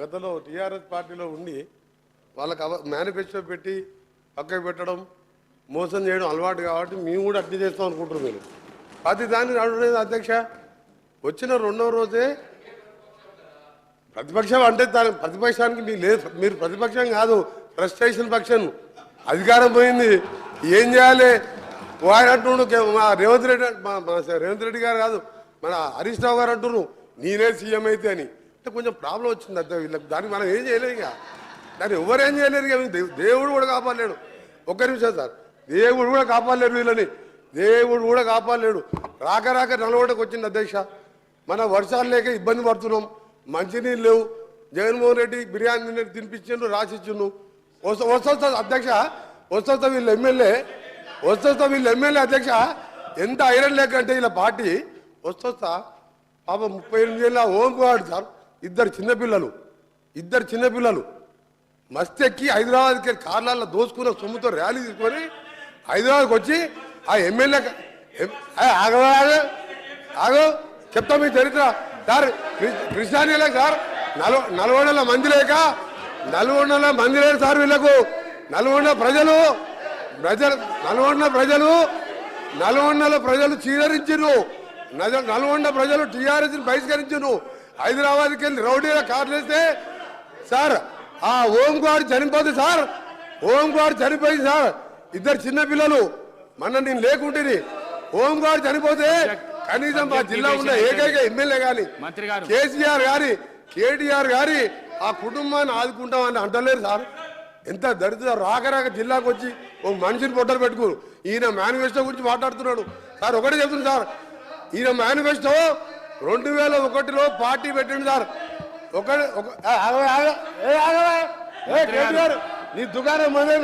గతంలో టీఆర్ఎస్ పార్టీలో ఉండి వాళ్ళకి మేనిఫెస్టో పెట్టి పక్కకు పెట్టడం మోసం చేయడం అలవాటు కాబట్టి మేము కూడా అట్లా చేస్తాం అనుకుంటున్నాం. మీరు ప్రతి దాన్ని అడగలేదు అధ్యక్ష. వచ్చిన రెండవ రోజే ప్రతిపక్షం అంటే దాని ప్రతిపక్షానికి మీకు లేదు, మీరు ప్రతిపక్షం కాదు, ఫ్రస్ట్రేషన్ పక్షం. అధికారం పోయింది, ఏం చేయాలి? ఆయన అంటున్నాడు మా రేవంత్ రెడ్డి గారు కాదు, మన హరీష్ రావు గారు అంటున్నారు నేనే సీఎం అయితే అని. అంటే కొంచెం ప్రాబ్లం వచ్చింది అంతే వీళ్ళకి. దానికి మనం ఏం చేయలేము, ఇక దాన్ని ఎవరేం చేయలేరు. ఇక దేవుడు కూడా కాపాడలేడు. ఒక్క నిమిషం సార్, దేవుడు కూడా కాపాడలేడు వీళ్ళని, దేవుడు కూడా కాపాడలేడు. రాక రాక నలవటకు వచ్చింది అధ్యక్ష. మన వర్షాలు లేక ఇబ్బంది పడుతున్నాం, మంచినీళ్ళు లేవు. జగన్మోహన్ రెడ్డి బిర్యానీ తినిపించిండు, రాసిచ్చిండు. వస్తా అధ్యక్ష, వస్తా వీళ్ళు ఎమ్మెల్యే అధ్యక్ష. ఎంత ఐరన్ లేక అంటే వీళ్ళ పార్టీ వస్తా పాప 38 ఏళ్ళ ఓంకువాడు సార్. ఇద్దరు చిన్నపిల్లలు మస్తెక్కి హైదరాబాద్కి కార్లలో దోసుకున్న సొమ్ముతో ర్యాలీ తీసుకొని హైదరాబాద్కి వచ్చి ఆ ఎమ్మెల్యే ఆగో చెప్తా మీ చరిత్ర సార్. కృష్ణానీలే సార్, 40 మంది లేక 40 మంది లేరు సార్ వీళ్ళకు. 40 ప్రజలు చీదరించారు, 40 ప్రజలు టీఆర్ఎస్ బహిష్కరించారు. హైదరాబాద్కి వెళ్ళి రౌడీల కార్లు వేస్తే సార్ ఆ ఓంగాడు చనిపోతుంది సార్, ఓంగాడు చనిపోయింది సార్. ఇద్దరు చిన్నపిల్లలు మొన్న నేను లేకుంటే ఓంగాడు చనిపోతే కనీసం మా జిల్లా ఉన్న ఏకైక ఎమ్మెల్యే గాని కేసీఆర్ గారి కేటీఆర్ గారి ఆ కుటుంబాన్ని ఆదుకుంటామని అంటలేరు సార్. ఎంత దరిద్ర రాక జిల్లాకు వచ్చి ఒక మనిషిని పొట్టలు పెట్టుకోరు. ఈయన మేనిఫెస్టో గురించి మాట్లాడుతున్నాడు సార్. ఒకటే చెప్తుంది సార్, ఈయన మేనిఫెస్టో 2001లో పార్టీ పెట్టిండు సార్. కేటీఆర్ నీ దుకాణం మంది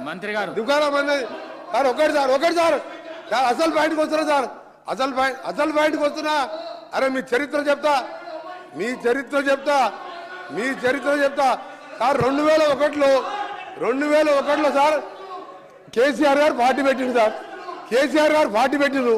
మంత్రి గారు దుకాణం మంది సార్. ఒకటి సార్ అసలు పాయింట్కి వస్తున్నా సార్, అసలు పాయింట్కి వస్తున్నా. అరే మీ చరిత్ర చెప్తా సార్. 2001లో సార్ కేసీఆర్ గారు పార్టీ పెట్టిండు సార్. కేసీఆర్ గారు పార్టీ పెట్టిండు.